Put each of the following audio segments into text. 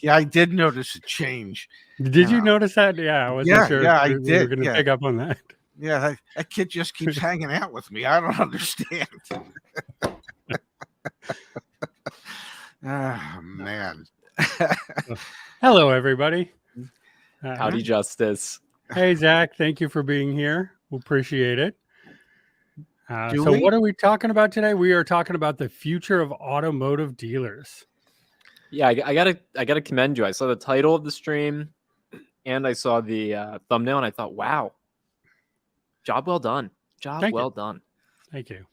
Yeah, I did notice a change. Did you notice that? Yeah, I wasn't sure if I we were did. going to pick up on that. Yeah, that kid just keeps hanging out with me. I don't understand. Oh, man. Hello, everybody. Howdy, Justice. Hey, Zach. Thank you for being here. We appreciate it. So we? what are we talking about today? We are talking about the future of automotive dealers. Yeah, I gotta commend you. I saw the title of the stream, and I saw the thumbnail, and I thought, wow, job well done. Job well done. Thank you.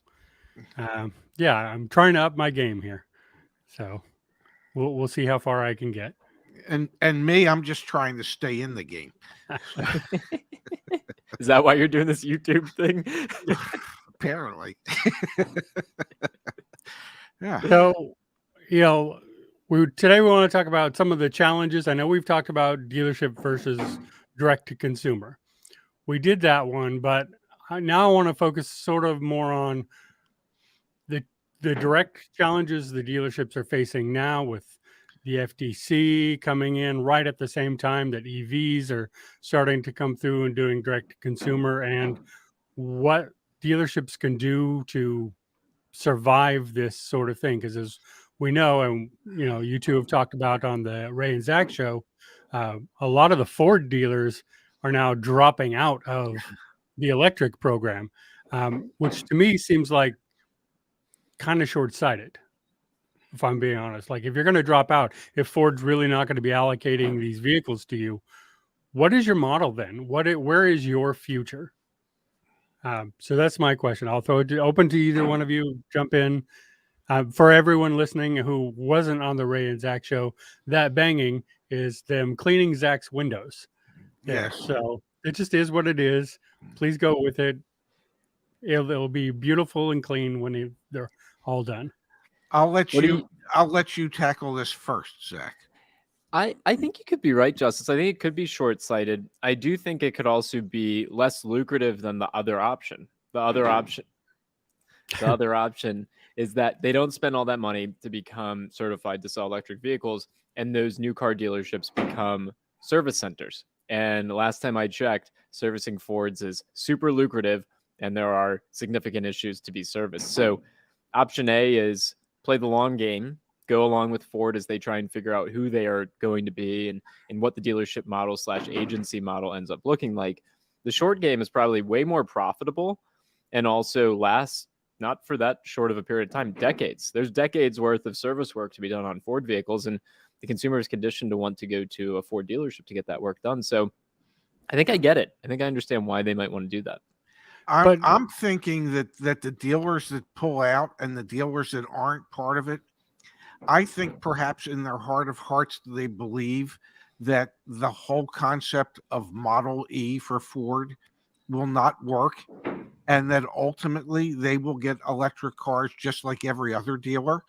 Yeah, I'm trying to up my game here, so we'll see how far I can get. And me, I'm just trying to stay in the game. Is that why you're doing this YouTube thing? Apparently. Yeah. So, today we want to talk about some of the challenges. I know we've talked about dealership versus direct to consumer. We did that one, but now I want to focus sort of more on the direct challenges the dealerships are facing now with the FTC coming in right at the same time that EVs are starting to come through and doing direct to consumer, and what dealerships can do to survive this sort of thing. Because as we know, and you two have talked about on the Ray and Zach show, a lot of the Ford dealers are now dropping out of the electric program, which to me seems like kind of short-sighted, if I'm being honest. Like, if you're going to drop out, if Ford's really not going to be allocating these vehicles to you, what is your model then? Where is your future? So that's my question. I'll throw it open to either one of you. Jump in. For everyone listening who wasn't on the Ray and Zach show, that banging is them cleaning Zach's windows. Yes. So it just is what it is. Please go with it. It'll be beautiful and clean when they're all done. I'll let you tackle this first, Zach. I think you could be right, Justice. I think it could be short-sighted. I do think it could also be less lucrative than the other option. The other option is that they don't spend all that money to become certified to sell electric vehicles, and those new car dealerships become service centers. And last time I checked, servicing Fords is super lucrative, and there are significant issues to be serviced. So option A is play the long game, go along with Ford as they try and figure out who they are going to be and what the dealership model / agency model ends up looking like. The short game is probably way more profitable and also lasts not for that short of a period of time, decades. There's decades worth of service work to be done on Ford vehicles, and the consumer is conditioned to want to go to a Ford dealership to get that work done. So I think I get it. I think I understand why they might want to do that. I'm thinking that the dealers that pull out and the dealers that aren't part of it, I think perhaps in their heart of hearts, they believe that the whole concept of Model E for Ford will not work, and that ultimately they will get electric cars just like every other dealer.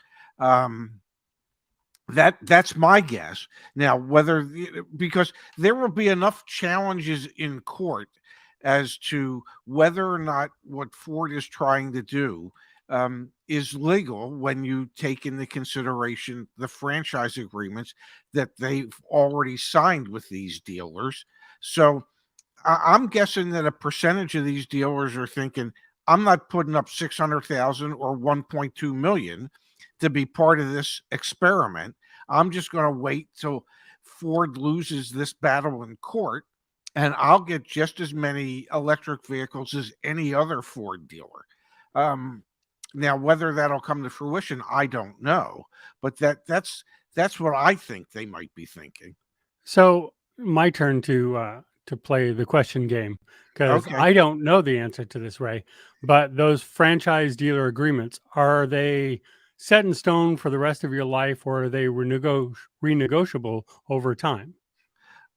That's my guess. Now, because there will be enough challenges in court as to whether or not what Ford is trying to do is legal when you take into consideration the franchise agreements that they've already signed with these dealers. So I'm guessing that a percentage of these dealers are thinking, I'm not putting up 600,000 or 1.2 million to be part of this experiment. I'm just going to wait till Ford loses this battle in court, and I'll get just as many electric vehicles as any other Ford dealer. Now, whether that'll come to fruition, I don't know. But that's what I think they might be thinking. So my turn to play the question game, because I don't know the answer to this, Ray. But those franchise dealer agreements, are they set in stone for the rest of your life, or are they renegotiable over time?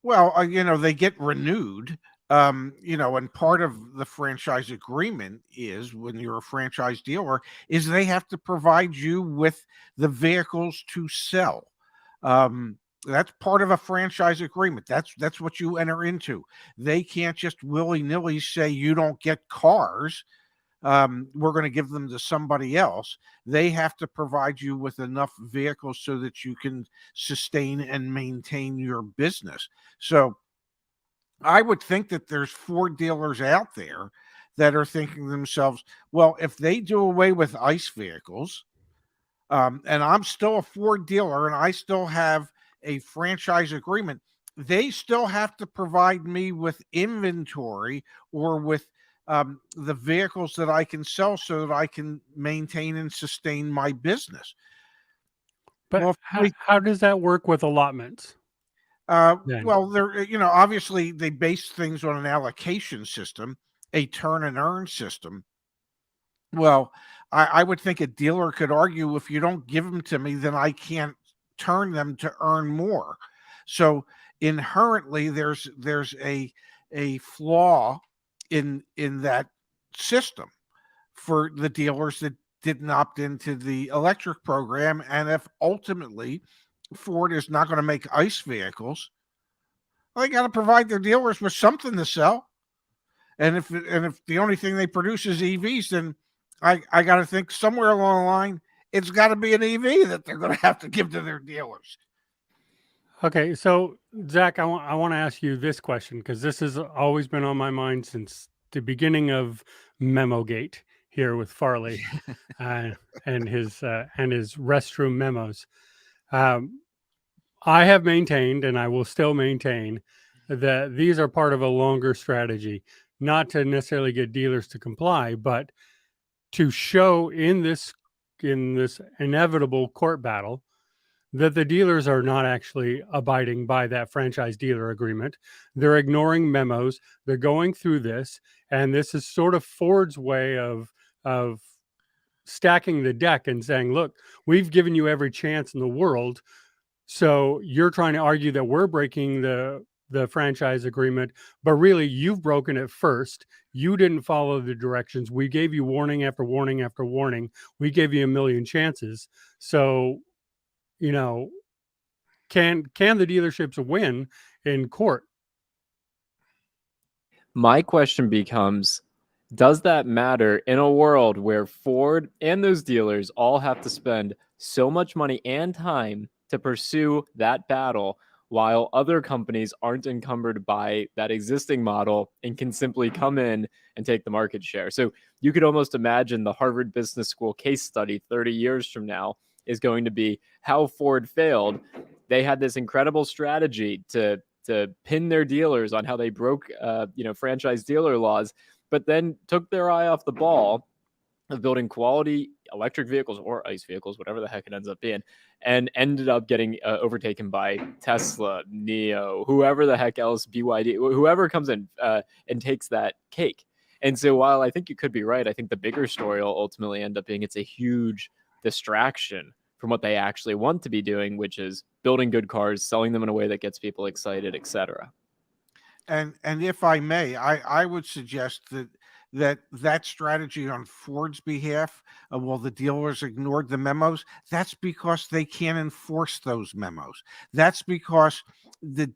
Well, they get renewed. And part of the franchise agreement is, when you're a franchise dealer, is they have to provide you with the vehicles to sell. That's part of a franchise agreement. That's what you enter into. They can't just willy-nilly say you don't get cars. we're going to give them to somebody else. They have to provide you with enough vehicles so that you can sustain and maintain your business. So I would think that there's Ford dealers out there that are thinking to themselves, well, if they do away with ICE vehicles, and I'm still a Ford dealer and I still have a franchise agreement, they still have to provide me with inventory or with the vehicles that I can sell so that I can maintain and sustain my business. But Well, how does that work with allotments then? well, they're obviously they base things on an allocation system, a turn and earn system. Well, I would think a dealer could argue if you don't give them to me, then I can't turn them to earn more. So inherently, there's a flaw in that system for the dealers that didn't opt into the electric program. And if ultimately Ford is not going to make ICE vehicles, well, they got to provide their dealers with something to sell. And if the only thing they produce is EVs, then I got to think somewhere along the line, it's got to be an EV that they're going to have to give to their dealers. Okay, so Zach, I want to ask you this question because this has always been on my mind since the beginning of MemoGate here with Farley and his restroom memos. I have maintained, and I will still maintain, that these are part of a longer strategy, not to necessarily get dealers to comply, but to show in this inevitable court battle that the dealers are not actually abiding by that franchise dealer agreement. They're ignoring memos. They're going through this, and this is sort of Ford's way of stacking the deck and saying, look, we've given you every chance in the world. So you're trying to argue that we're breaking the franchise agreement, but really you've broken it first. You didn't follow the directions. We gave you warning after warning after warning. We gave you a million chances. So, can the dealerships win in court? My question becomes, does that matter in a world where Ford and those dealers all have to spend so much money and time to pursue that battle while other companies aren't encumbered by that existing model and can simply come in and take the market share? So you could almost imagine the Harvard Business School case study 30 years from now is going to be how Ford failed. They had this incredible strategy to pin their dealers on how they broke franchise dealer laws, but then took their eye off the ball of building quality electric vehicles or ICE vehicles, whatever the heck it ends up being, and ended up getting overtaken by Tesla, NIO, whoever the heck else, BYD, whoever comes in and takes that cake. And so while I think you could be right, I think the bigger story will ultimately end up being it's a huge distraction from what they actually want to be doing, which is building good cars, selling them in a way that gets people excited, etc. And if I may, I would suggest that strategy on Ford's behalf, well, the dealers ignored the memos. That's because they can't enforce those memos. That's because the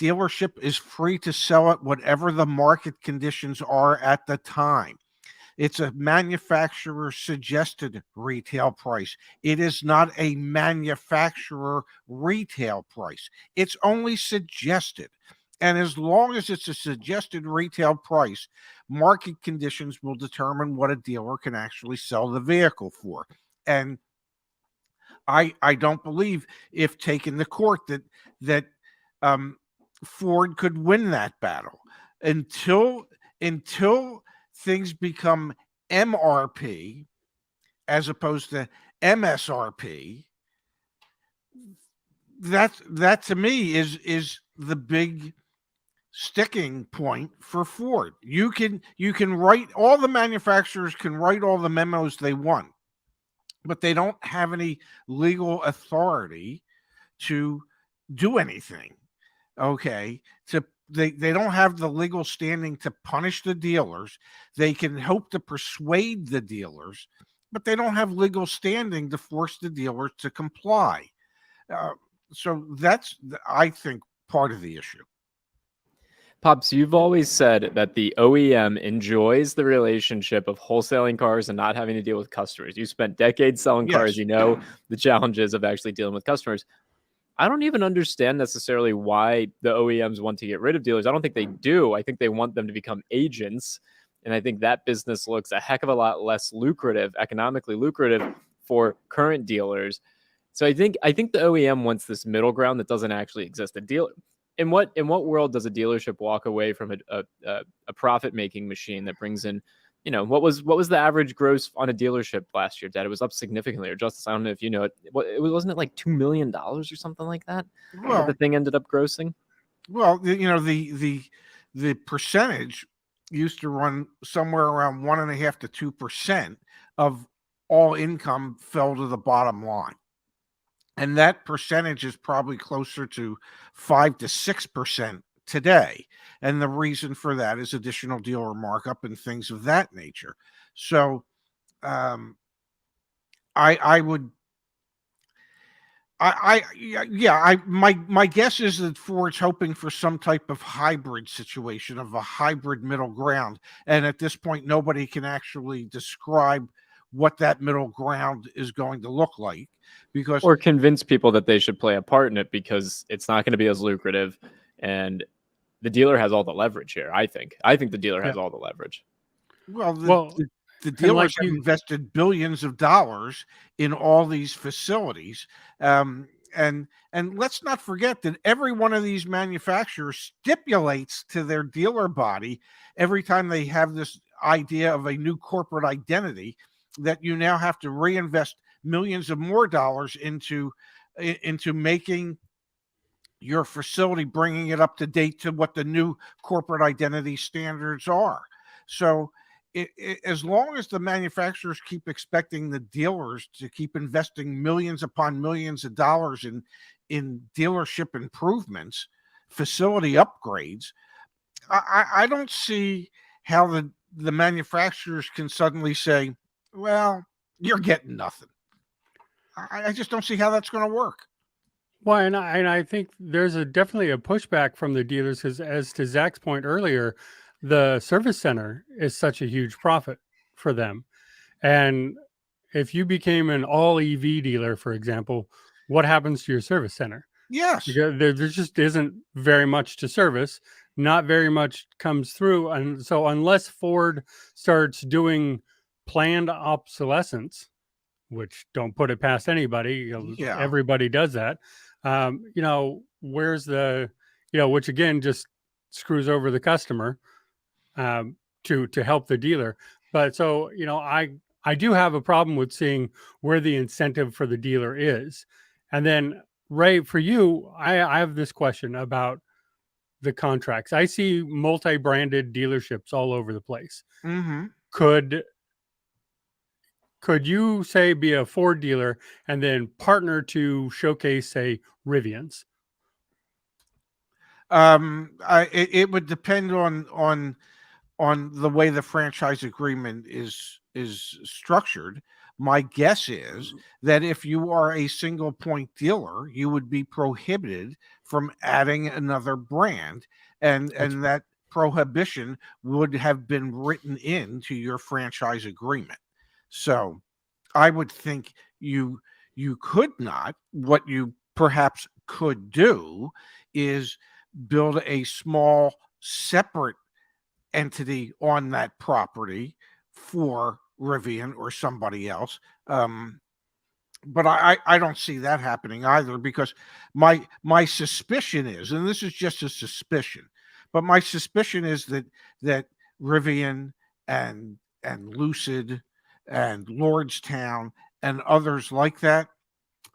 dealership is free to sell it whatever the market conditions are at the time. It's a manufacturer suggested retail price. It is not a manufacturer retail price. It's only suggested. And as long as it's a suggested retail price, market conditions will determine what a dealer can actually sell the vehicle for. And I don't believe, if taken to court, that Ford could win that battle until things become MRP as opposed to MSRP. That to me is the big sticking point for Ford. You can write, all the manufacturers can write all the memos they want, but they don't have any legal authority to do anything. Okay, they don't have the legal standing to punish the dealers. They can hope to persuade the dealers, but they don't have legal standing to force the dealers to comply. So that's, I think, part of the issue. Pops, you've always said that the OEM enjoys the relationship of wholesaling cars and not having to deal with customers. You spent decades selling cars. Yes. You know the challenges of actually dealing with customers. I don't even understand necessarily why the OEMs want to get rid of dealers. I don't think they do. I think they want them to become agents. And I think that business looks a heck of a lot less lucrative, economically lucrative for current dealers. So I think the OEM wants this middle ground that doesn't actually exist. A dealer in what world does a dealership walk away from a profit making machine that brings in, what was the average gross on a dealership last year, Dad? It was up significantly. Or Justice, I don't know if you know it. Wasn't it like $2 million or something like that? That the Well, thing ended up grossing. the percentage used to run somewhere around 1.5 to 2% of all income fell to the bottom line. And that percentage is probably closer to 5 to 6% today. And the reason for that is additional dealer markup and things of that nature. So um, I would my guess is that Ford's hoping for some type of hybrid situation, of a hybrid middle ground, and at this point nobody can actually describe what that middle ground is going to look like, because Or convince people that they should play a part in it because it's not going to be as lucrative, and the dealer has all the leverage here. I think the dealer has Yeah. all the leverage. well Well, the and dealers like have you, invested billions of dollars in all these facilities, and let's not forget that every one of these manufacturers stipulates to their dealer body every time they have this idea of a new corporate identity that you now have to reinvest millions of more dollars into making your facility, bringing it up to date to what the new corporate identity standards are. So, as long as the manufacturers keep expecting the dealers to keep investing millions upon millions of dollars in dealership improvements, facility upgrades, I don't see how the manufacturers can suddenly say, "Well, you're getting nothing." I just don't see how that's going to work. well, and I think there's definitely a pushback from the dealers because, as to Zach's point earlier, the service center is such a huge profit for them. And if you became an all EV dealer, for example, what happens to your service center? Yes. Because there just isn't very much to service. Not very much comes through. And so, unless Ford starts doing planned obsolescence, which don't put it past anybody, Yeah. everybody does that. Where's the, which again just screws over the customer to help the dealer. But so, I do have a problem with seeing where the incentive for the dealer is. And then, Ray, for you, I have this question about the contracts. I see multi-branded dealerships all over the place. Mm-hmm. Could you say be a Ford dealer and then partner to showcase, say, Rivians? It would depend on the way the franchise agreement is structured. My guess is that if you are a single point dealer, you would be prohibited from adding another brand, and that prohibition would have been written into your franchise agreement. So I would think you could not. What you perhaps could do is build a small separate entity on that property for Rivian or somebody else. But I don't see that happening either, because my suspicion is, and this is just a suspicion, but my suspicion is that Rivian and Lucid and Lordstown and others like that,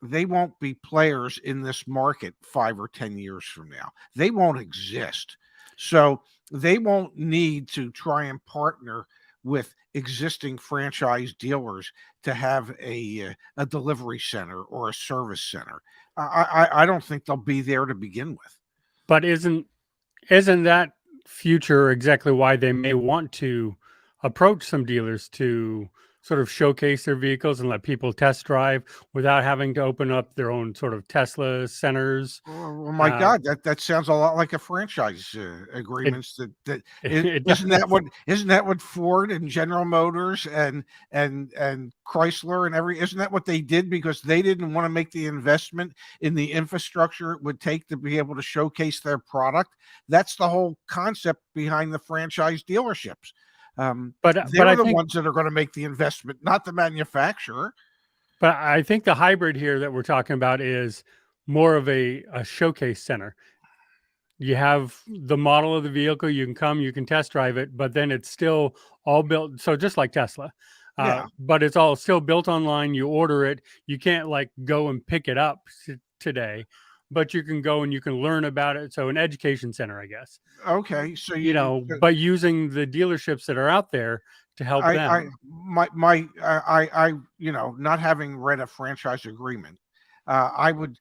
they won't be players in this market 5 or 10 years from now. They won't exist. So they won't need to try and partner with existing franchise dealers to have a delivery center or a service center. I don't think they'll be there to begin with. But isn't that future exactly why they may want to approach some dealers to sort of showcase their vehicles and let people test drive without having to open up their own sort of Tesla centers. Oh my God, that sounds a lot like a franchise agreements. That It isn't does. that what Ford and General Motors and Chrysler and isn't that what they did because they didn't want to make the investment in the infrastructure it would take to be able to showcase their product. That's the whole concept behind the franchise dealerships. But They're I the think ones that are going to make the investment, not the manufacturer. But I think the hybrid here that we're talking about is more of a showcase center. You have the model of the vehicle, you can come, you can test drive it, but then it's still all built. So just like Tesla, Yeah. but it's all still built online. You order it. You can't like go and pick it up today, but you can go and you can learn about it. So an education center, I guess, Okay. So but using the dealerships that are out there to help them. not having read a franchise agreement, I would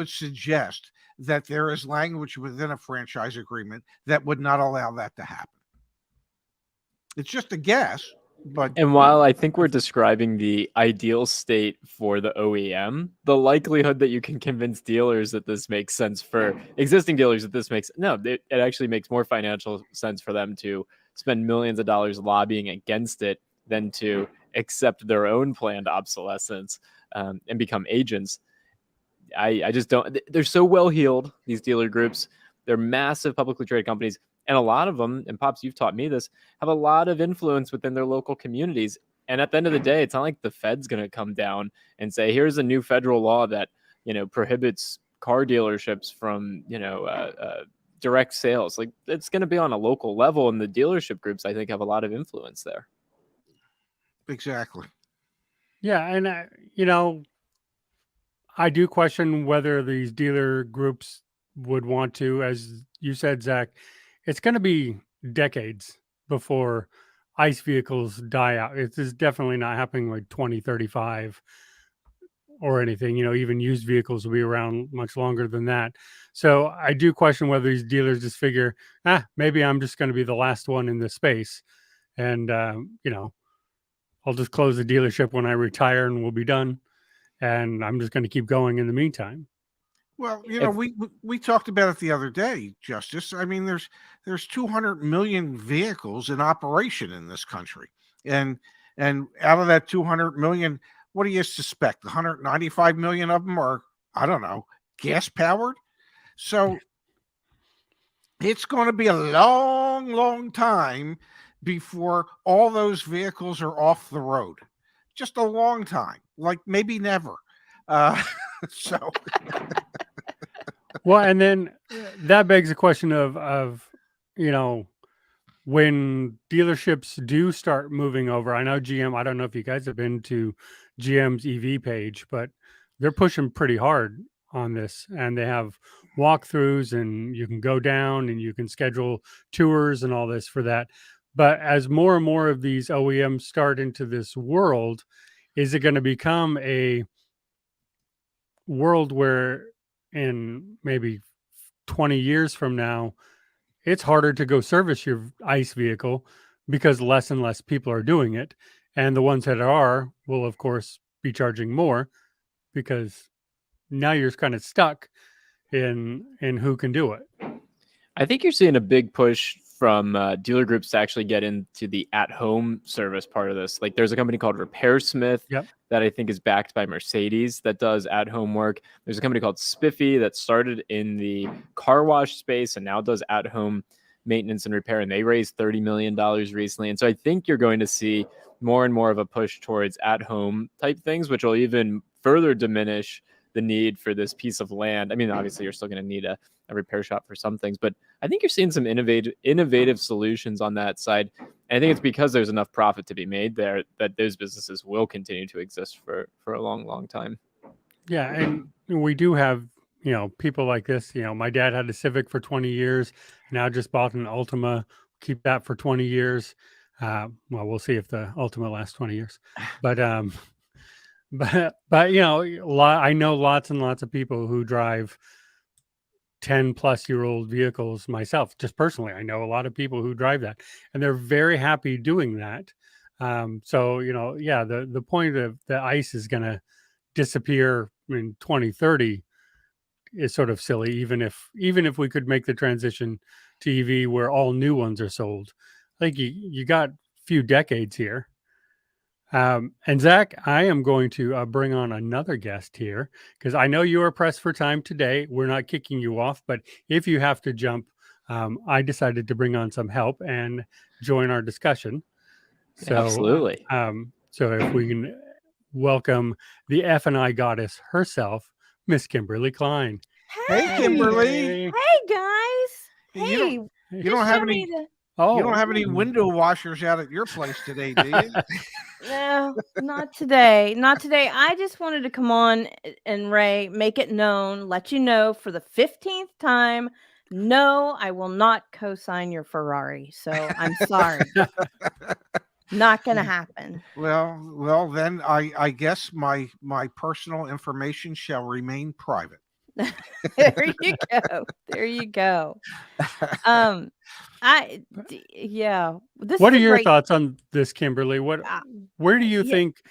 suggest that there is language within a franchise agreement that would not allow that to happen. It's just a guess, but And while I think we're describing the ideal state for the OEM, the likelihood that you can convince dealers that this makes sense for existing dealers it actually makes more financial sense for them to spend millions of dollars lobbying against it than to accept their own planned obsolescence and become agents. I just don't. They're so well heeled, these dealer groups. They're massive publicly traded companies. And a lot of them, and Pops, you've taught me this, have a lot of influence within their local communities. And at the end of the day, it's not like the Fed's going to come down and say, here's a new federal law that, prohibits car dealerships from, direct sales. Like, it's going to be on a local level. And the dealership groups, I think, have a lot of influence there. exactly. Yeah. And, I do question whether these dealer groups would want to, as you said, Zach, it's going to be decades before ICE vehicles die out. It is definitely not happening like 2035 or anything. Even used vehicles will be around much longer than that. So I do question whether these dealers just figure, maybe I'm just going to be the last one in this space. And, I'll just close the dealership when I retire and we'll be done. And I'm just going to keep going in the meantime. Well, we talked about it the other day, Justice. I mean, there's 200 million vehicles in operation in this country, and out of that 200 million, what do you suspect? 195 million of them are, I don't know, gas powered. So it's going to be a long, long time before all those vehicles are off the road. Just a long time, like maybe never. So. Well, and then that begs the question of when dealerships do start moving over. I know GM, I don't know if you guys have been to GM's EV page, but they're pushing pretty hard on this, and they have walkthroughs and you can go down and you can schedule tours and all this for that. But as more and more of these OEMs start into this world, is it going to become a world where in maybe 20 years from now, it's harder to go service your ICE vehicle because less and less people are doing it. And the ones that are will, of course, be charging more because now you're kind of stuck in who can do it. I think you're seeing a big push from dealer groups to actually get into the at-home service part of this. Like, there's a company called RepairSmith that I think is backed by Mercedes that does at-home work. There's a company called Spiffy that started in the car wash space and now does at-home maintenance and repair, and they raised $30 million recently. And so I think you're going to see more and more of a push towards at-home type things, which will even further diminish the need for this piece of land. I mean, obviously, you're still going to need a repair shop for some things, but I think you're seeing some innovative solutions on that side. And I think it's because there's enough profit to be made there that those businesses will continue to exist for a long, long time. Yeah, and we do have, people like this. My dad had a Civic for 20 years, now just bought an Altima, keep that for 20 years. Well, we'll see if the Altima lasts 20 years. But I know lots and lots of people who drive 10-plus-year-old vehicles myself. Just personally, I know a lot of people who drive that, and they're very happy doing that. So, the point of the ICE is going to disappear in 2030 is sort of silly, even if we could make the transition to EV where all new ones are sold. I think you got a few decades here. And Zach, I am going to bring on another guest here because I know you are pressed for time today. We're not kicking you off, but if you have to jump, I decided to bring on some help and join our discussion. So, Absolutely. So if we can welcome the F&I goddess herself, Miss Kimberly Klein. Hey, Kimberly. Hey. Hey guys. Hey, You don't have any. Oh, You don't have any window washers out at your place today, do you? No, not today. Not today. I just wanted to come on and Ray, make it known, let you know for the 15th time. No, I will not co-sign your Ferrari. So I'm sorry. Not gonna happen. Well, then I guess my personal information shall remain private. There you go. There you go. Yeah. What are your thoughts on this, Kimberly? Where do you yeah. think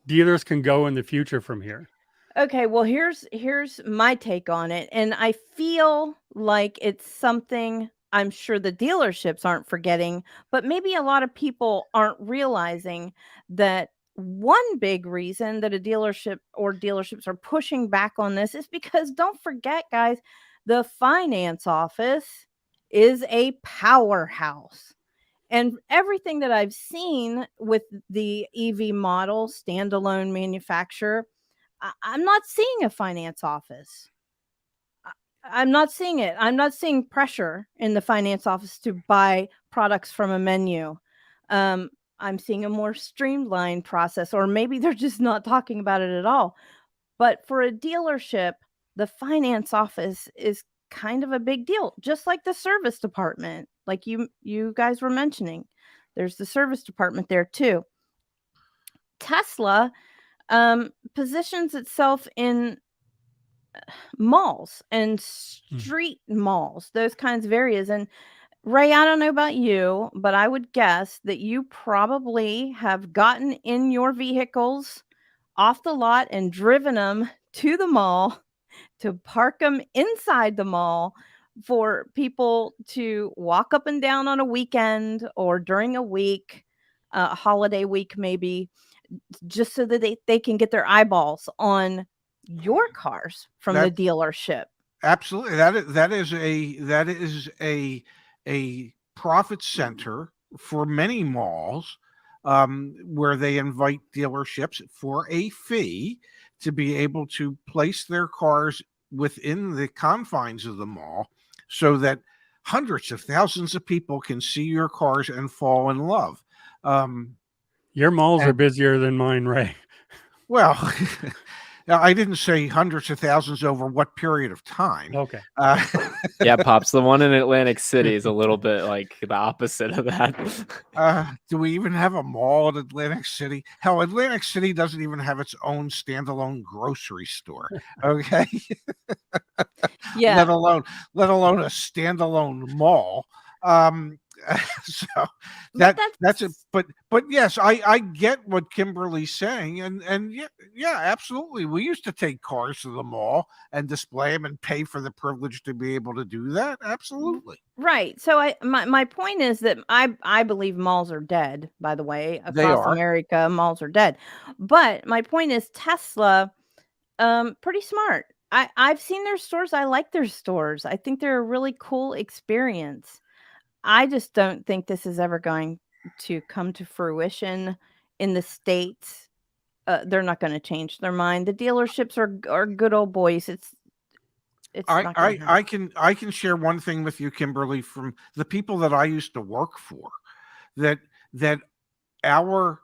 dealers can go in the future from here? Okay, well, here's my take on it, and I feel like it's something I'm sure the dealerships aren't forgetting, but maybe a lot of people aren't realizing that one big reason that a dealership or dealerships are pushing back on this is because don't forget, guys, the finance office is a powerhouse. And everything that I've seen with the EV model, standalone manufacturer, I'm not seeing a finance office. I'm not seeing it. I'm not seeing pressure in the finance office to buy products from a menu. I'm seeing a more streamlined process, or maybe they're just not talking about it at all. But for a dealership, the finance office is kind of a big deal, just like the service department, like you guys were mentioning. There's the service department there too. Tesla positions itself in malls and street malls, those kinds of areas. And Ray, I don't know about you, but I would guess that you probably have gotten in your vehicles off the lot and driven them to the mall to park them inside the mall for people to walk up and down on a weekend or during a week, a holiday week maybe, just so that they can get their eyeballs on your cars from the dealership. Absolutely. That is a profit center for many malls, where they invite dealerships for a fee to be able to place their cars within the confines of the mall so that hundreds of thousands of people can see your cars and fall in love. Your malls are busier than mine, Ray. Well, I didn't say hundreds of thousands over what period of time. Okay. Yeah, Pops, the one in Atlantic City is a little bit like the opposite of that. Do we even have a mall in Atlantic City? Hell, Atlantic City doesn't even have its own standalone grocery store. Okay. Yeah. Let alone a standalone mall. So that's it. But yes, I get what Kimberly's saying, and yeah, absolutely. We used to take cars to the mall and display them and pay for the privilege to be able to do that. Absolutely. Right. So my point is that I believe malls are dead, by the way. Across America, malls are dead. But my point is Tesla, pretty smart. I've seen their stores. I like their stores. I think they're a really cool experience. I just don't think this is ever going to come to fruition in the States. They're not going to change their mind. The dealerships are good old boys. It's not gonna happen. I can share one thing with you, Kimberly, from the people that I used to work for, that our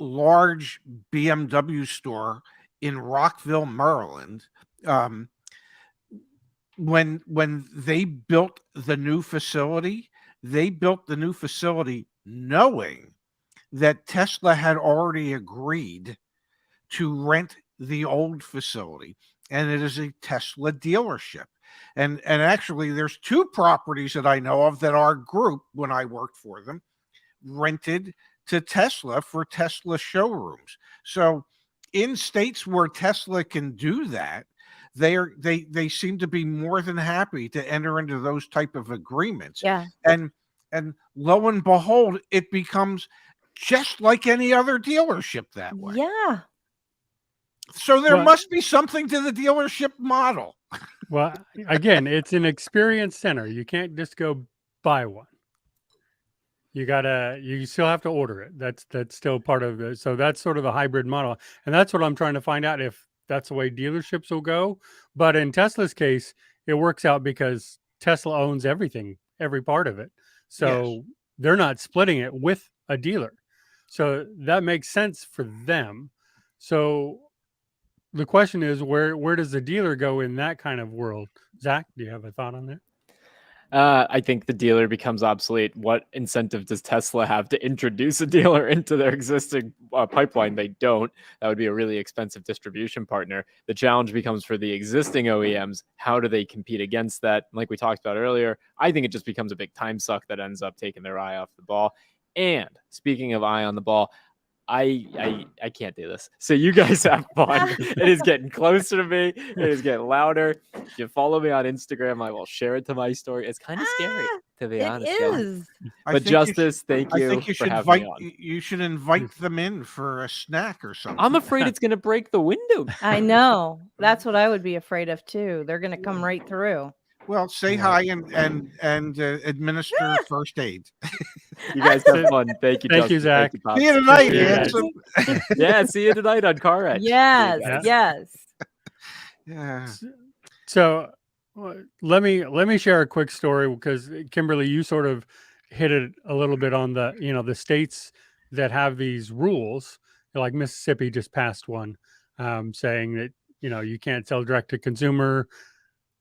large BMW store in Rockville, Maryland, when they built the new facility, knowing that Tesla had already agreed to rent the old facility, and it is a Tesla dealership. And actually, there's two properties that I know of that our group, when I worked for them, rented to Tesla for Tesla showrooms. So in states where Tesla can do that, they seem to be more than happy to enter into those type of agreements. Yeah. And lo and behold, it becomes just like any other dealership that way. Yeah. So there Well- must be something to the dealership model. Well, again, it's an experience center. You can't just go buy one. You still have to order it. That's still part of it. So that's sort of the hybrid model. And that's what I'm trying to find out, if that's the way dealerships will go. But in Tesla's case, it works out because Tesla owns everything, every part of it. So they're not splitting it with a dealer. So that makes sense for them. So the question is, where does the dealer go in that kind of world? Zach, do you have a thought on that? I think the dealer becomes obsolete. What incentive does Tesla have to introduce a dealer into their existing pipeline? They don't. That would be a really expensive distribution partner. The challenge becomes for the existing OEMs. How do they compete against that? Like we talked about earlier, I think it just becomes a big time suck that ends up taking their eye off the ball. And speaking of eye on the ball, I can't do this. So you guys have fun. It is getting closer to me. It is getting louder. If you follow me on Instagram, I will share it to my story. It's kind of scary, to be honest. It guys. is. But Justice, thank I you think you for should having me invite on. you should invite them in for a snack or something. I'm afraid it's going to break the window. I know. That's what I would be afraid of too. They're going to come right through. Well, say Yeah. hi and administer first aid. You guys have fun. Thank you, Thank you, Justin. Zach. Pops. See you tonight, Yeah. handsome. Yeah, see you tonight on CarEdge. Yes. guys. Yes. Yeah. So let me share a quick story, because Kimberly, you sort of hit it a little bit on the the states that have these rules. Like Mississippi just passed one saying that you can't sell direct to consumer,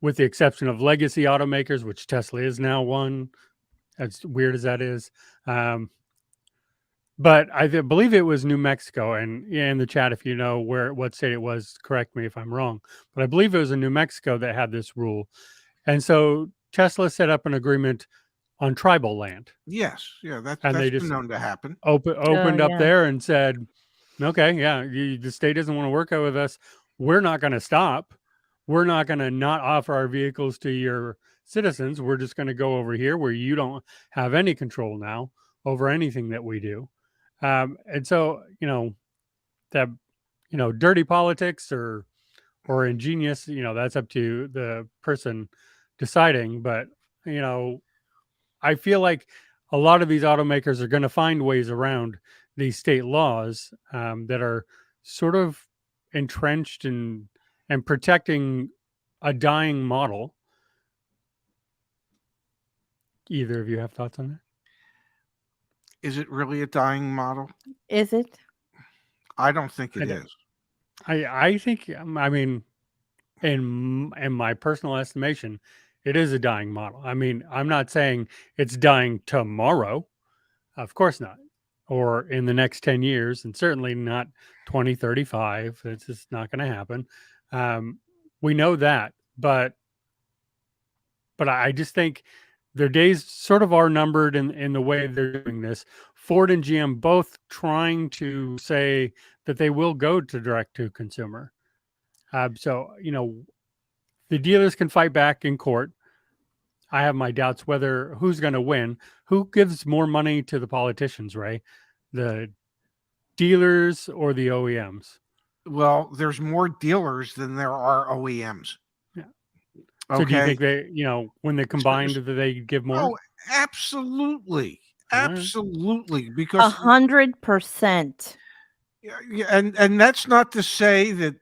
with the exception of legacy automakers, which Tesla is now one. As weird as that is. But I believe it was New Mexico, and in the chat, if you know what state it was, correct me if I'm wrong. But I believe it was in New Mexico that had this rule. And so Tesla set up an agreement on tribal land. Yes. Yeah. That's they been just known to happen. Opened up yeah. there and said, okay, yeah, the state doesn't want to work out with us. We're not going to stop. We're not going to not offer our vehicles to your citizens. We're just going to go over here where you don't have any control now over anything that we do. And so, that, dirty politics or ingenious, that's up to the person deciding. But, I feel like a lot of these automakers are going to find ways around these state laws that are sort of entrenched and protecting a dying model. Either of you have thoughts on that? Is it really a dying model? Is it? I don't think I it don't- is. I think, I mean, in my personal estimation, it is a dying model. I mean, I'm not saying it's dying tomorrow. Of course not. Or in the next 10 years, and certainly not 2035. It's just not going to happen. We know that, but I just think their days sort of are numbered in the way they're doing this. Ford and GM both trying to say that they will go to direct to consumer. So, the dealers can fight back in court. I have my doubts who's going to win. Who gives more money to the politicians, Ray? The dealers or the OEMs? Well, there's more dealers than there are OEMs. Yeah. Okay. So do you think they, when they combined, do they give more? Oh, absolutely. All right. Absolutely. Because 100%. yeah, and that's not to say that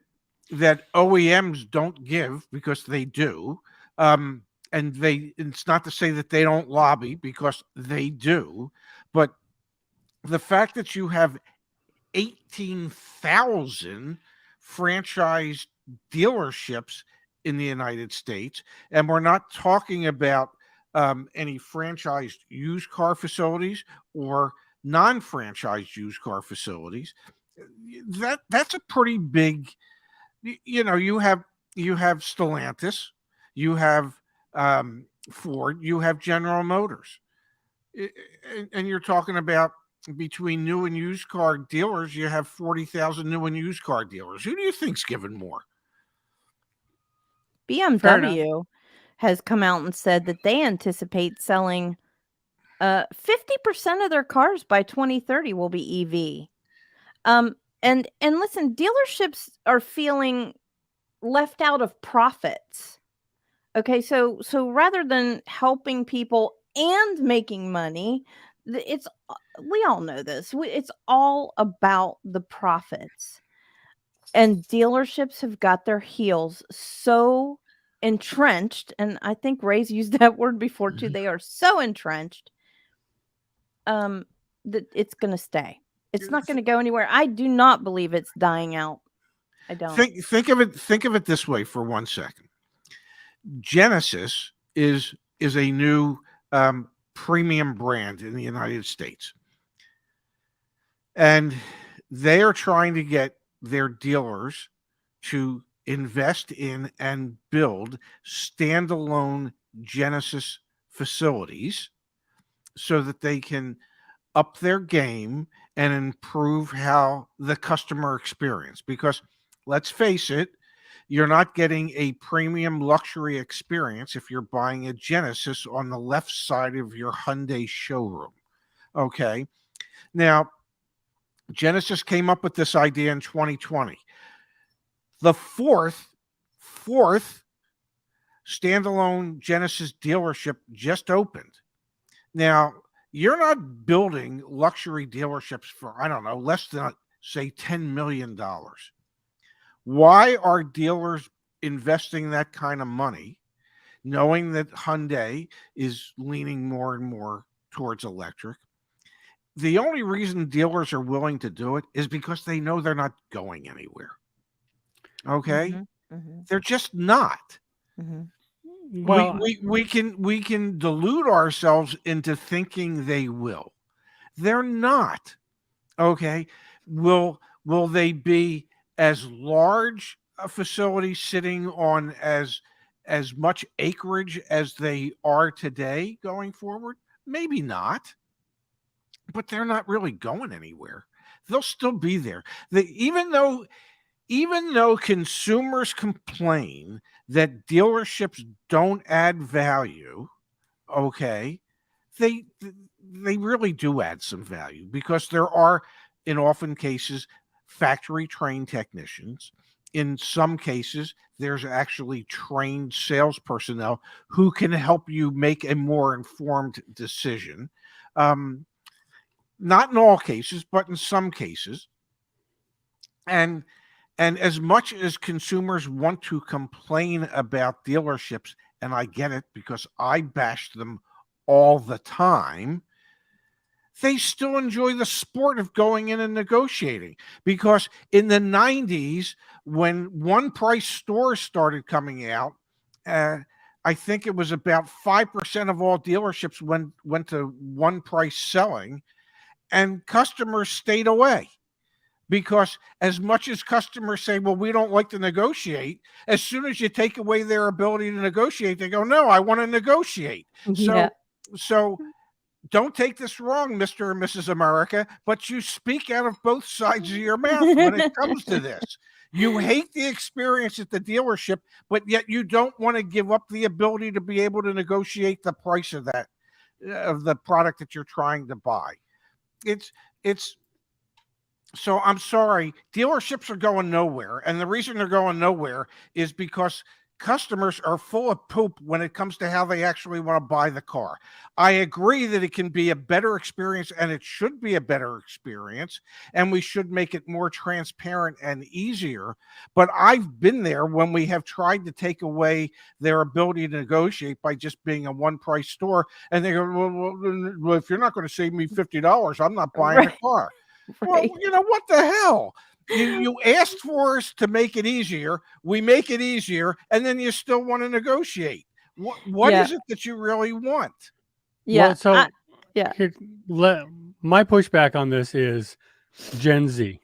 OEMs don't give, because they do. And it's not to say that they don't lobby, because they do. But the fact that you have 18,000 franchise dealerships in the United States, and we're not talking about any franchised used car facilities or non-franchised used car facilities, that's a pretty big. You have Stellantis, you have Ford, you have General Motors, and you're talking about between new and used car dealers, you have 40,000 new and used car dealers. Who do you think's given more? Fair enough. BMW has come out and said that they anticipate selling 50% of their cars by 2030 will be EV. And listen, dealerships are feeling left out of profits. Okay, so rather than helping people and making money, it's we all know this. It's all about the profits. And dealerships have got their heels so entrenched, and I think Ray's used that word before too. They are so entrenched that it's going to stay. It's not going to go anywhere. I do not believe it's dying out. I don't. Think of it this way for 1 second. Genesis is a new premium brand in the United States, and they are trying to get their dealers to invest in and build standalone Genesis facilities so that they can up their game and improve how the customer experience, because let's face it, you're not getting a premium luxury experience if you're buying a Genesis on the left side of your Hyundai showroom. Okay. Now, Genesis came up with this idea in 2020. The fourth standalone Genesis dealership just opened. Now, you're not building luxury dealerships for, I don't know, less than, say, $10 million. Why are dealers investing that kind of money, knowing that Hyundai is leaning more and more towards electric? The only reason dealers are willing to do it is because they know they're not going anywhere. Okay? They're just not. Well, We can delude ourselves into thinking they will. They're not. Okay? Will they be as large a facility sitting on as much acreage as they are today going forward? Maybe not. But they're not really going anywhere. They'll still be there. Even though consumers complain that dealerships don't add value, okay, they really do add some value, because there are, in often cases, factory trained technicians. In some cases, there's actually trained sales personnel who can help you make a more informed decision. Not in all cases, but in some cases. And as much as consumers want to complain about dealerships, and I get it because I bash them all the time, they still enjoy the sport of going in and negotiating. Because in the 90s, when one price stores started coming out, I think it was about 5% of all dealerships went to one price selling, and customers stayed away. Because as much as customers say, well, we don't like to negotiate, as soon as you take away their ability to negotiate, they go, no, I want to negotiate. Yeah. So don't take this wrong, Mr. and Mrs. America, but you speak out of both sides of your mouth when it comes to this. You hate the experience at the dealership, but yet you don't want to give up the ability to be able to negotiate the price of the product that you're trying to buy. So I'm sorry, dealerships are going nowhere. And the reason they're going nowhere is because customers are full of poop when it comes to how they actually want to buy the car. I agree that it can be a better experience, and it should be a better experience, and we should make it more transparent and easier. But I've been there when we have tried to take away their ability to negotiate by just being a one-price store, and they go, well, if you're not going to save me $50, I'm not buying the car. Right. Well, you know, what the hell? You asked for us to make it easier. We make it easier, and then you still want to negotiate. What is it that you really want? Yeah. Well, so yeah. My pushback on this is Gen Z,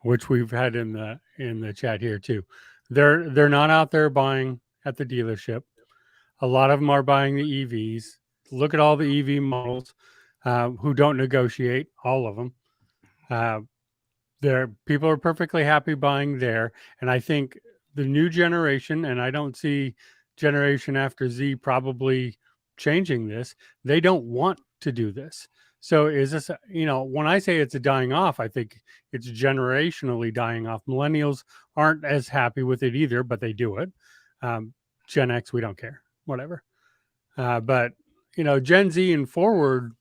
which we've had in the chat here too. They're not out there buying at the dealership. A lot of them are buying the EVs. Look at all the EV models. who don't negotiate, all of them. People are perfectly happy buying there. And I think the new generation, and I don't see generation after Z probably changing this, they don't want to do this. So is this, when I say it's a dying off, I think it's generationally dying off. Millennials aren't as happy with it either, but they do it. Gen X, we don't care, whatever. But, Gen Z and forward,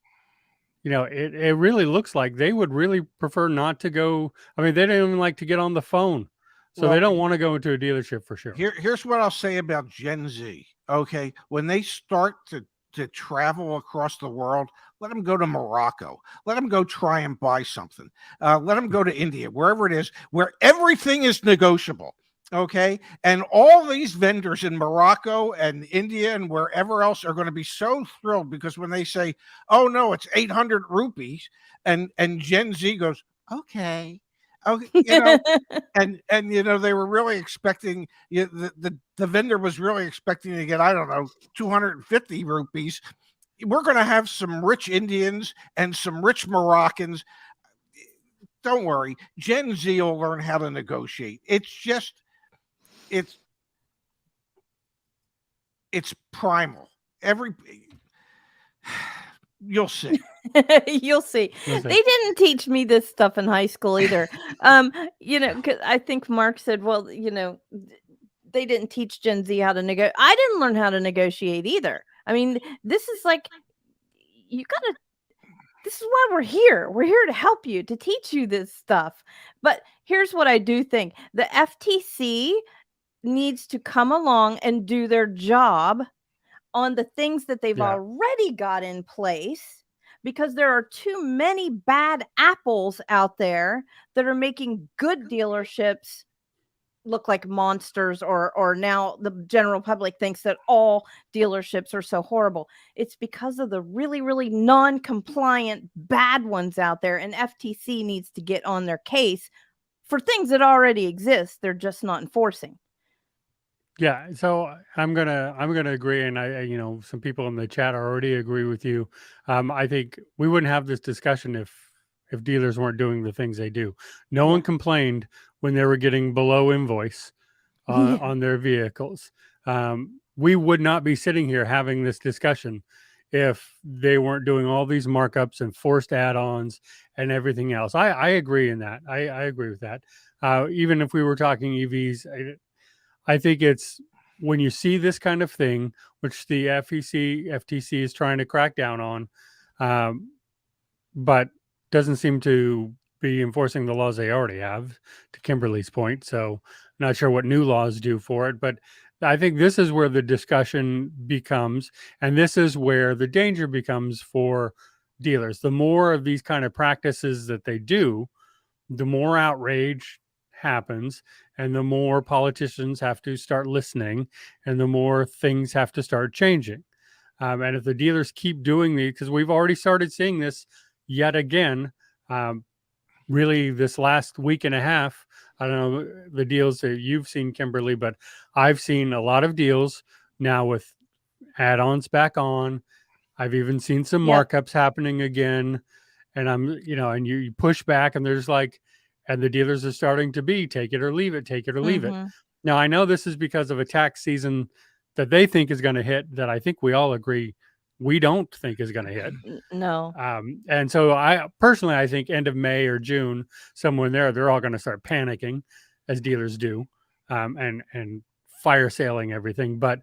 it really looks like they would really prefer not to go. I mean, they don't even like to get on the phone. So they don't want to go into a dealership for sure. Here's what I'll say about Gen Z. Okay. When they start to travel across the world, let them go to Morocco. Let them go try and buy something. Let them go to India, wherever it is, where everything is negotiable. Okay. And all these vendors in Morocco and India and wherever else are going to be so thrilled because when they say, oh no, it's 800 rupees, and Gen Z goes, okay. Okay, and they were really expecting the vendor was really expecting to get, I don't know, 250 rupees. We're going to have some rich Indians and some rich Moroccans. Don't worry, Gen Z will learn how to negotiate. It's primal. You'll see. You'll see. They didn't teach me this stuff in high school either. 'Cause I think Mark said, well, they didn't teach Gen Z how to negotiate. I didn't learn how to negotiate either. I mean, this is like, this is why we're here. We're here to help you, to teach you this stuff. But here's what I do think. The FTC needs to come along and do their job on the things that they've already got in place, because there are too many bad apples out there that are making good dealerships look like monsters, or now the general public thinks that all dealerships are so horrible. It's because of the really, really non-compliant bad ones out there, and FTC needs to get on their case for things that already exist. They're just not enforcing. Yeah, so I'm gonna agree, and I some people in the chat already agree with you. I think we wouldn't have this discussion if dealers weren't doing the things they do. No one complained when they were getting below invoice on their vehicles. We would not be sitting here having this discussion if they weren't doing all these markups and forced add-ons and everything else. I agree in that. I agree with that. Even if we were talking EVs. I think it's when you see this kind of thing, which the FTC is trying to crack down on, but doesn't seem to be enforcing the laws they already have, to Kimberly's point. So not sure what new laws do for it, but I think this is where the discussion becomes, and this is where the danger becomes for dealers. The more of these kind of practices that they do, the more outrage happens, and the more politicians have to start listening, and the more things have to start changing. And if the dealers keep doing these, because we've already started seeing this yet again, really this last week and a half, I don't know the deals that you've seen, Kimberly, but I've seen a lot of deals now with add-ons back on. I've even seen some markups happening again, and and you push back, and there's like, and the dealers are starting to be take it or leave it, take it or leave it. Now, I know this is because of a tax season that they think is going to hit, that I think we all agree we don't think is going to hit. No. And so I think end of May or June, somewhere in there, they're all going to start panicking, as dealers do, and fire sailing everything. But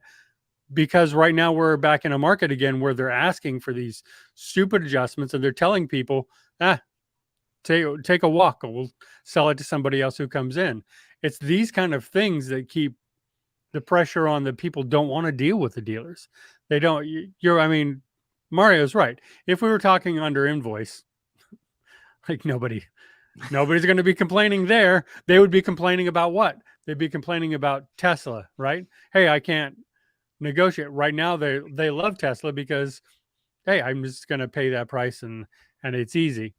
because right now we're back in a market again where they're asking for these stupid adjustments, and they're telling people, take a walk, and we'll sell it to somebody else who comes in. It's these kind of things that keep the pressure on that people don't want to deal with the dealers. They don't. Mario's right. If we were talking under invoice, like nobody's going to be complaining there. They would be complaining about what? They'd be complaining about Tesla, right? Hey, I can't negotiate right now. They love Tesla because, hey, I'm just going to pay that price and it's easy.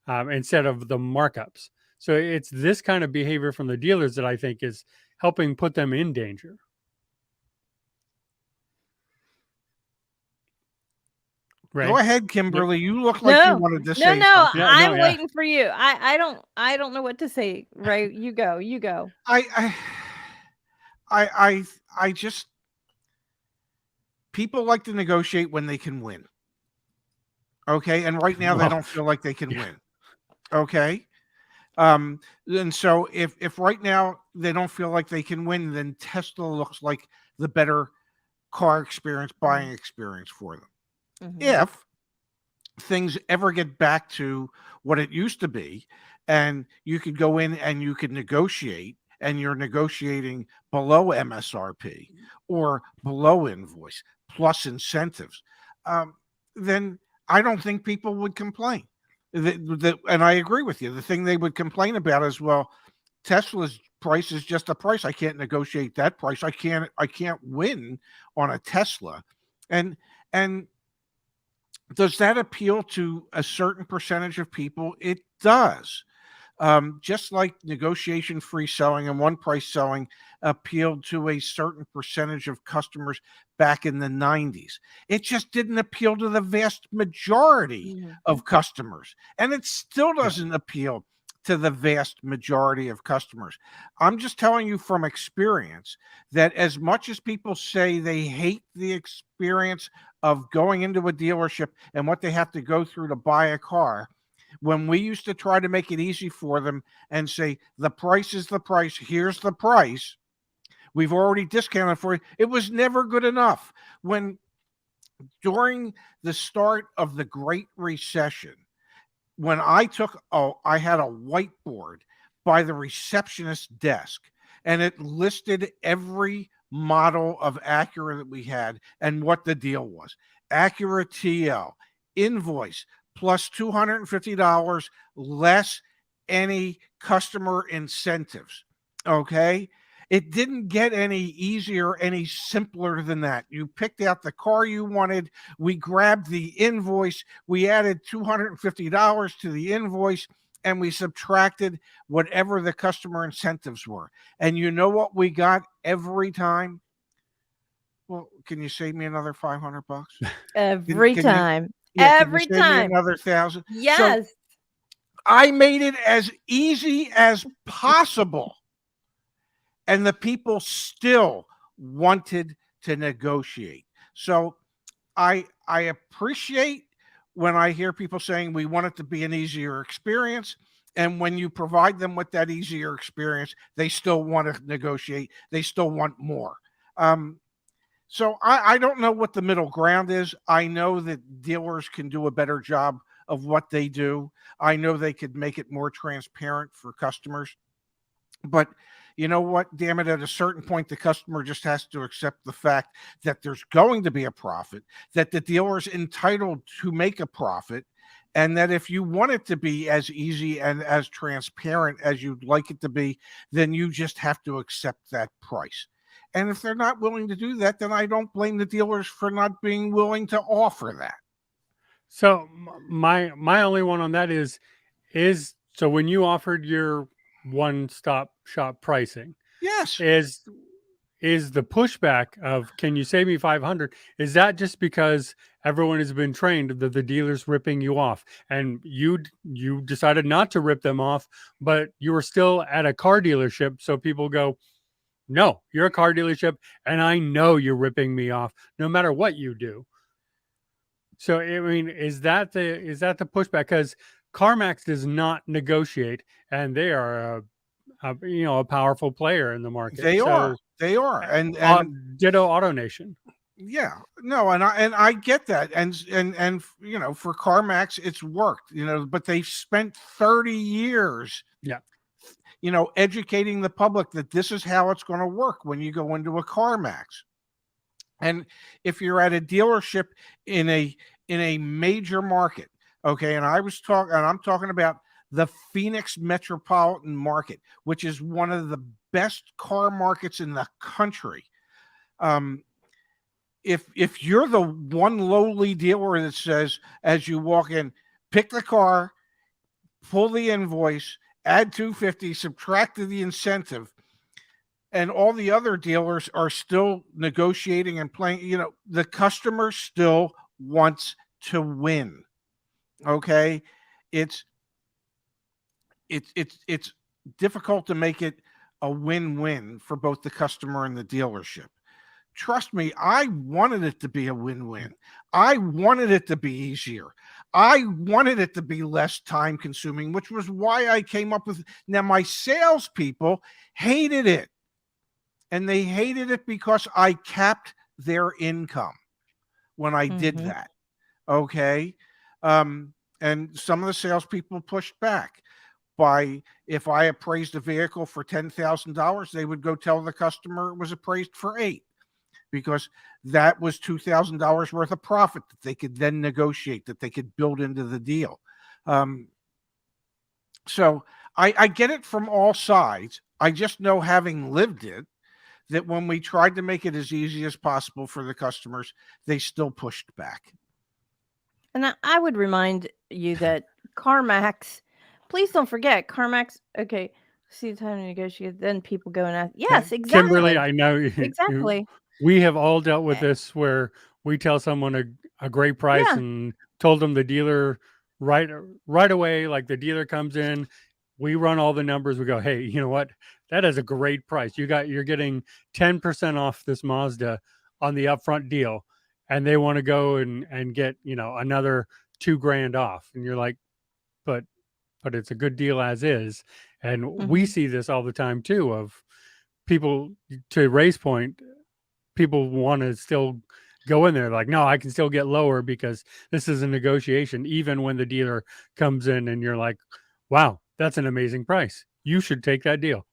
Instead of the markups. So it's this kind of behavior from the dealers that I think is helping put them in danger. Ray? Go ahead, Kimberly. You look like you No, wanted to no, say no. something. Yeah, I'm no, yeah. waiting for you. I don't know what to say. Ray, you go. You go. I, I just people like to negotiate when they can win. Okay, and right now they Well, don't feel like they can yeah. win. Okay, and so if right now they don't feel like they can win, then Tesla looks like the better car experience, buying experience for them. Mhm. If things ever get back to what it used to be, and you could go in and you could negotiate, and you're negotiating below MSRP or below invoice plus incentives, then I don't think people would complain. And I agree with you. The thing they would complain about is, well, Tesla's price is just a price. I can't negotiate that price. I can't win on a Tesla. And does that appeal to a certain percentage of people? It does. Just like negotiation free selling and one price selling appealed to a certain percentage of customers back in the 90s. It just didn't appeal to the vast majority Mhm. of customers. And it still Yeah. doesn't appeal to the vast majority of customers. I'm just telling you from experience that as much as people say they hate the experience of going into a dealership and what they have to go through to buy a car, when we used to try to make it easy for them and say, the price is the price, here's the price, we've already discounted for you, it was never good enough. When during the start of the Great Recession, when I had a whiteboard by the receptionist's desk, and it listed every model of Acura that we had and what the deal was. Acura TL, invoice, plus $250 less any customer incentives. Okay. It didn't get any easier, any simpler than that. You picked out the car you wanted. We grabbed the invoice. We added $250 to the invoice, and we subtracted whatever the customer incentives were. And you know what we got every time? Well, can you save me another $500? Every Can you? time. Yeah, can you Every save me time. another 1,000? So Yes. I made it as easy as possible, and the people still wanted to negotiate. So I appreciate when I hear people saying we want it to be an easier experience, and when you provide them with that easier experience, they still want to negotiate. They still want more. So I don't know what the middle ground is. I know that dealers can do a better job of what they do. I know they could make it more transparent for customers. But you know what? Damn it, at a certain point, the customer just has to accept the fact that there's going to be a profit, that the dealer's entitled to make a profit, and that if you want it to be as easy and as transparent as you'd like it to be, then you just have to accept that price. And if they're not willing to do that, then I don't blame the dealers for not being willing to offer that. So my only one on that is so when you offered your one-stop shop pricing, Yes. is the pushback of, can you save me 500? Is that just because everyone has been trained that the dealer's ripping you off, and you decided not to rip them off, but you were still at a car dealership, so people go, no, you're a car dealership, and I know you're ripping me off no matter what you do. So I mean, is that the pushback? Because CarMax does not negotiate, and they are a powerful player in the market. They are. Ditto AutoNation. Yeah, no, and I get that, and for CarMax it's worked, but they've spent 30 years, educating the public that this is how it's going to work when you go into a CarMax. And if you're at a dealership in a major market, okay, and I'm talking about the Phoenix metropolitan market, which is one of the best car markets in the country. If you're the one lowly dealer that says, as you walk in, pick the car, pull the invoice, add $250, subtract the incentive, and all the other dealers are still negotiating and playing, the customer still wants to win. Okay, it's it's difficult to make it a win-win for both the customer and the dealership. Trust me, I wanted it to be a win-win. I wanted it to be easier. I wanted it to be less time consuming, which was why I came up with. Now, my salespeople hated it, and they hated it because I capped their income when I did that. Okay. And some of the salespeople pushed back by, if I appraised a vehicle for $10,000, they would go tell the customer it was appraised for $8,000, because that was $2,000 worth of profit that they could then negotiate, that they could build into the deal. So I get it from all sides. I just know, having lived it, that when we tried to make it as easy as possible for the customers, they still pushed back. And I would remind you that CarMax, please don't forget CarMax. Okay, see the time to negotiate. Then people go and ask. Yes, exactly. Kimberly, I know Exactly. we have all dealt with this, where we tell someone a great price and told them the dealer right away. Like, the dealer comes in, we run all the numbers. We go, hey, you know what? That is a great price. You're getting 10% off this Mazda on the upfront deal, and they want to go and get, another $2,000 off. And you're like, but it's a good deal as is. And we see this all the time too, of people, to Ray's point, people want to still go in there like, no, I can still get lower because this is a negotiation, even when the dealer comes in and you're like, wow, that's an amazing price. You should take that deal.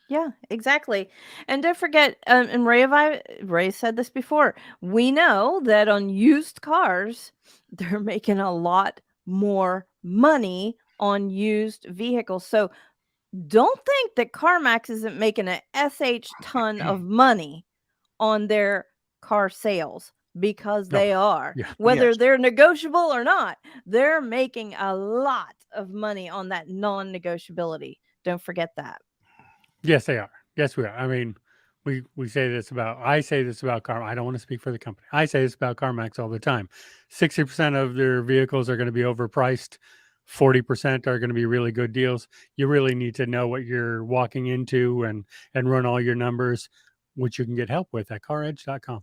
Yeah, exactly. And don't forget, and Ray said this before, we know that on used cars, they're making a lot more money on used vehicles. So don't think that CarMax isn't making a ton of money on their car sales, because they are. Yeah. Whether they're negotiable or not, they're making a lot of money on that non-negotiability. Don't forget that. Yes, they are. Yes, we are. I mean, I say this about CarMax. I don't want to speak for the company. I say this about CarMax all the time. 60% of their vehicles are going to be overpriced. 40% are going to be really good deals. You really need to know what you're walking into and run all your numbers, which you can get help with at CarEdge.com.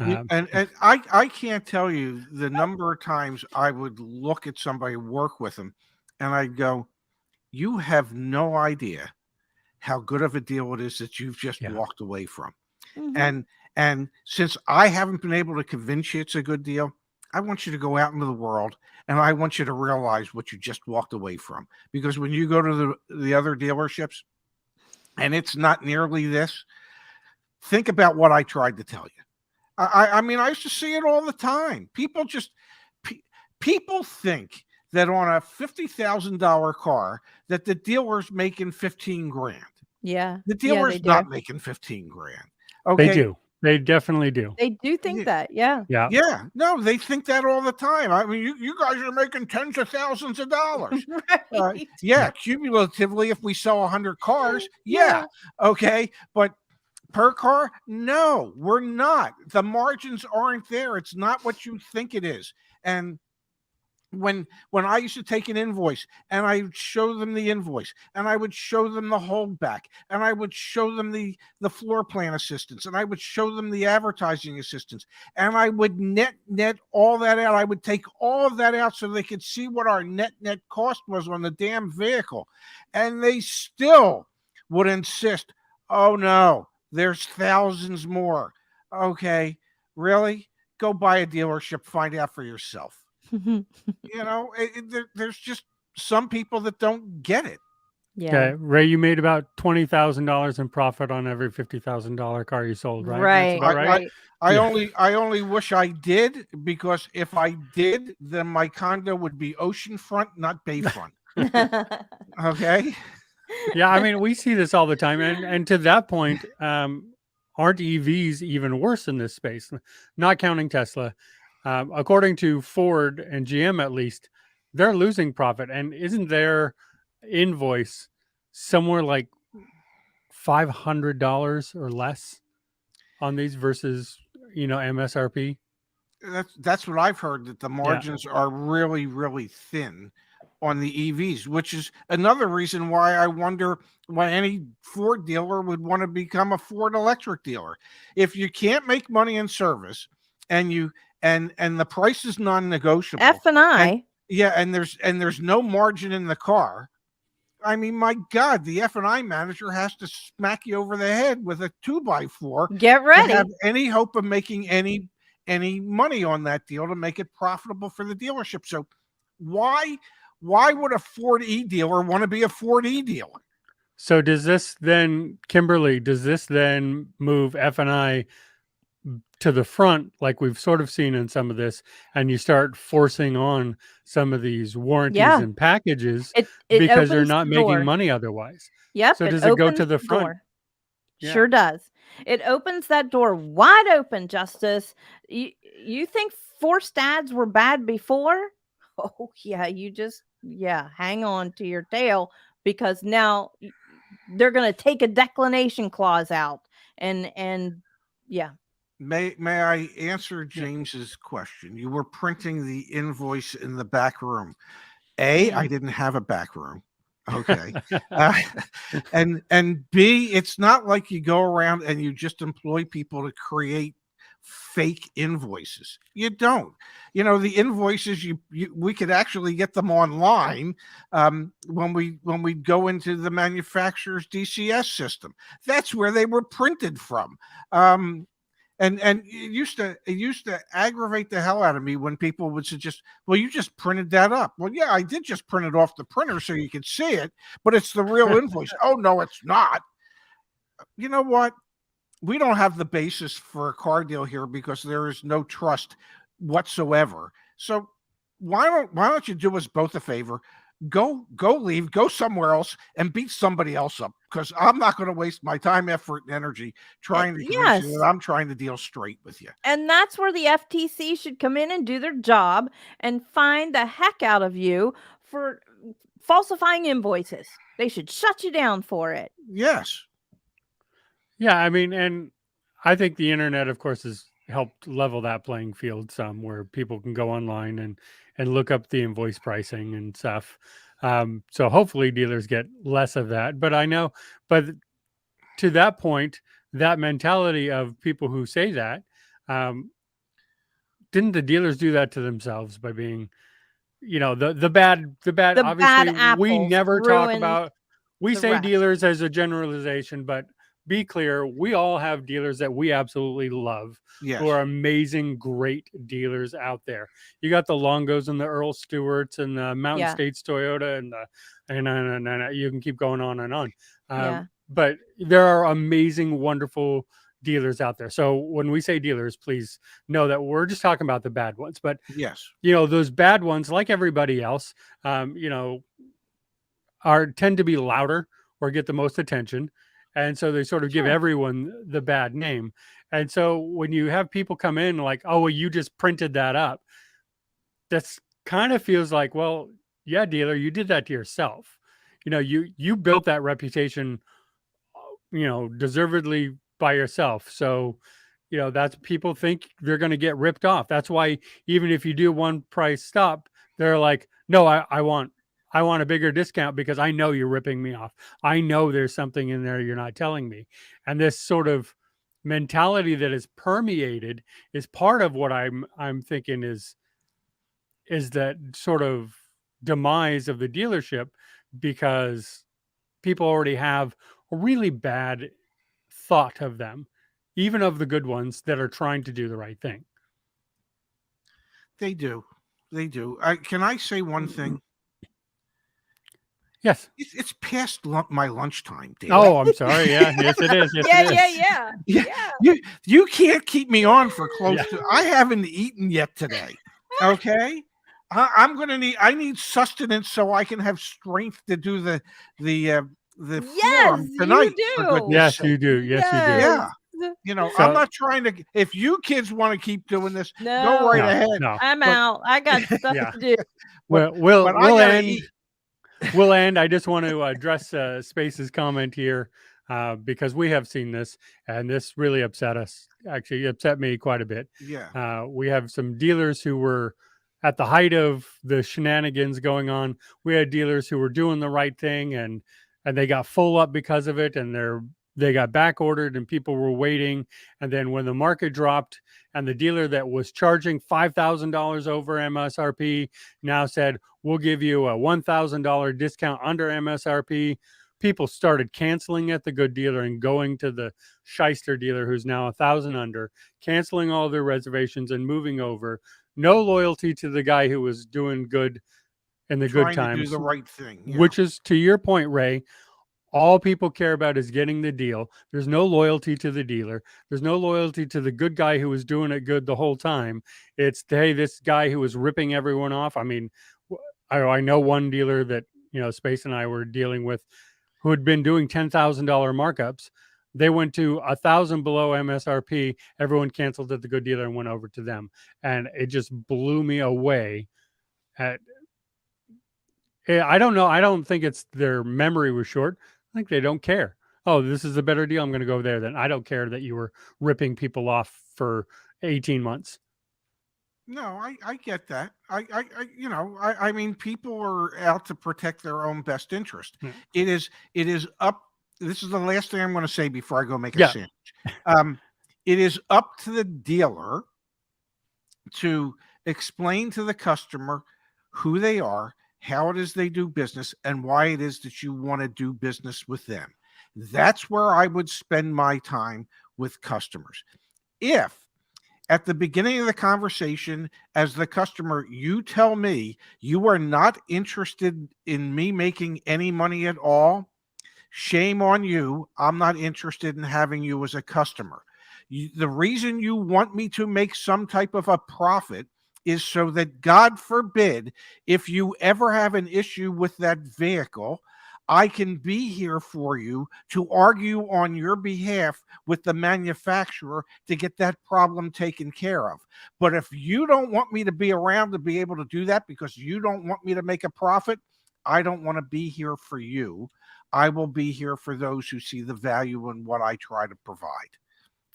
And I can't tell you the number of times I would look at somebody, work with them, and I'd go, you have no idea how good of a deal it is that you've just walked away from. And since I haven't been able to convince you it's a good deal, I want you to go out into the world, and I want you to realize what you just walked away from. Because when you go to the other dealerships and it's not nearly this, think about what I tried to tell you. I mean, I used to see it all the time. People think that on a $50,000 car that the dealer's making $15,000. Yeah. The dealer's not making $15,000. Okay. They do. They definitely do. They do think that. Yeah. Yeah. No, they think that all the time. I mean, you guys are making tens of thousands of dollars. Right. Cumulatively, if we sell 100 cars, okay. But per car, no, we're not. The margins aren't there. It's not what you think it is. And when I used to take an invoice and I would show them the invoice, and I would show them the holdback, and I would show them the floor plan assistance, and I would show them the advertising assistance, and I would net all that out. I would take all of that out so they could see what our net cost was on the damn vehicle. And they still would insist, oh no, there's thousands more. Okay, really? Go buy a dealership, find out for yourself. There's just some people that don't get it. Yeah. Okay, Ray, you made about $20,000 in profit on every $50,000 car you sold, right? Right. That's about right. I only wish I did, because if I did, then my condo would be oceanfront, not bayfront. Okay. Yeah, I mean, we see this all the time, and to that point, aren't EVs even worse in this space? Not counting Tesla. According to Ford and GM, at least, they're losing profit. And isn't their invoice somewhere like $500 or less on these versus, MSRP? That's what I've heard, that the margins are really, really thin on the EVs, which is another reason why I wonder why any Ford dealer would want to become a Ford electric dealer. If you can't make money in service and you and the price is non-negotiable, and F&I. yeah, and there's no margin in the car. I mean, my God, the F&I manager has to smack you over the head with a 2x4 Get to ready. have any hope of making any money on that deal, to make it profitable for the dealership. So why would a Ford E dealer want to be a Ford E dealer? So does this then, Kimberly, does this then move F&I to the front, like we've sort of seen in some of this, and you start forcing on some of these warranties Yeah. and packages It because they're opens not the making door. money otherwise? Yep, So it does it go opens to the the front? door. Yeah. Sure does. It opens that door wide open, Justice. You think forced ads were bad before? Oh yeah, hang on to your tail, because now they're going to take a declination clause out, and yeah. May I answer James's question? You were printing the invoice in the back room. I didn't have a back room. Okay. And B, it's not like you go around and you just employ people to create fake invoices. You don't. The invoices, we could actually get them online when we go into the manufacturer's DCS system. That's where they were printed from. And it used to aggravate the hell out of me when people would suggest, well, you just printed that up. Well, yeah, I did just print it off the printer so you could see it, but it's the real invoice. Oh, no, it's not. You know what? We don't have the basis for a car deal here because there is no trust whatsoever. So why don't you do us both a favor? Go somewhere else and beat somebody else up, because I'm not going to waste my time, effort, and energy trying to convince you that I'm trying to deal straight with you. And that's where the FTC should come in and do their job and find the heck out of you for falsifying invoices. They should shut you down for it. Yes. Yeah, I mean, and I think the internet, of course, has helped level that playing field some, where people can go online and look up the invoice pricing and stuff. So hopefully dealers get less of that. But to that point, that mentality of people who say that, didn't the dealers do that to themselves by being, the bad, obviously we never talk about, we say rest. dealers as a generalization, but be clear, we all have dealers that we absolutely love, Yes. who are amazing, great dealers out there. You got the Longos and the Earl Stewarts and the Mountain States Toyota and you can keep going on and on. But there are amazing, wonderful dealers out there. So when we say dealers, please know that we're just talking about the bad ones. But yes, those bad ones, like everybody else, tend to be louder or get the most attention. And so they sort of give everyone the bad name. And so when you have people come in like, oh, well, you just printed that up, that's kind of feels like, well, yeah, dealer, you did that to yourself. You built that reputation, deservedly by yourself. So, that's, people think they're going to get ripped off. That's why even if you do one price stop, they're like, no, I want a bigger discount because I know you're ripping me off. I know there's something in there you're not telling me. And this sort of mentality that is permeated is part of what I'm thinking is that sort of demise of the dealership, because people already have a really bad thought of them, even of the good ones that are trying to do the right thing. They do. Can I say one thing? Yes. It's past my lunchtime, Dave. Oh, I'm sorry. Yeah. Yes, it is. Yes, Yeah. You can't keep me on for close to. I haven't eaten yet today. Okay. I need sustenance so I can have strength to do the forum tonight. You do. Yes, you do. Yes, you do. Yeah. I'm not trying to. If you kids want to keep doing this, go right ahead. No. I'm out. I got stuff to do. We'll end. I just want to address Space's comment here. because we have seen this, and this really upset us. Actually, it upset me quite a bit. Yeah. We have some dealers who were at the height of the shenanigans going on. We had dealers who were doing the right thing, and they got full up because of it, and they got back ordered, and people were waiting. And then when the market dropped, and the dealer that was charging $5,000 over MSRP now said, "We'll give you a $1,000 discount under MSRP." People started canceling at the good dealer and going to the shyster dealer, who's now 1,000 under, canceling all their reservations and moving over. No loyalty to the guy who was doing good in the good Trying to do times, the right thing. Yeah. which is, to your point, Ray, all people care about is getting the deal. There's no loyalty to the dealer. There's no loyalty to the good guy who was doing it good the whole time. It's, hey, this guy who was ripping everyone off. I mean, I know one dealer that, Space and I were dealing with, who had been doing $10,000 markups. They went to 1,000 below MSRP. Everyone canceled at the good dealer and went over to them. And it just blew me away. I don't know. I don't think it's their memory was short. I think they don't care. Oh, this is a better deal. I'm going to go there then. I don't care that you were ripping people off for 18 months. No, I get that. I mean, people are out to protect their own best interest. Hmm. It is up. This is the last thing I'm going to say before I go make a sandwich. It is up to the dealer to explain to the customer who they are, how it is they do business, and why it is that you want to do business with them. That's where I would spend my time with customers. If at the beginning of the conversation, as the customer, you tell me you are not interested in me making any money at all, shame on you. I'm not interested in having you as a customer. The reason you want me to make some type of a profit is so that, God forbid, if you ever have an issue with that vehicle, I can be here for you to argue on your behalf with the manufacturer to get that problem taken care of. But if you don't want me to be around to be able to do that because you don't want me to make a profit, I don't want to be here for you. I will be here for those who see the value in what I try to provide.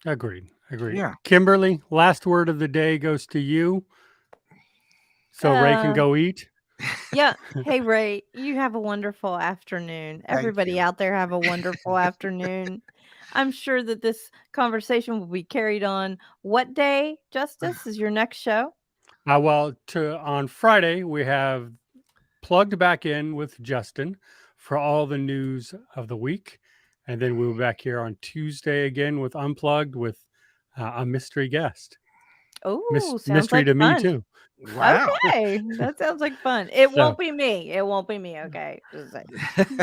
Agreed. Yeah. Kimberly, last word of the day goes to you. So Ray can go eat. Yeah. Hey, Ray, you have a wonderful afternoon. Everybody you. out there have a wonderful afternoon. I'm sure that this conversation will be carried on. What day, Justice, is your next show? On Friday, we have Plugged back in with Justin for all the news of the week. And then we'll be back here on Tuesday again with Unplugged with a mystery guest. Oh, sounds mystery like to fun. me too. Wow. Okay, that sounds like fun. It won't be me. It won't be me. Okay. Just saying.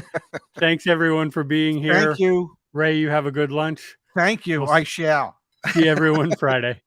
Thanks everyone for being here. Thank you. Ray, you have a good lunch. Thank you. I shall. See everyone Friday.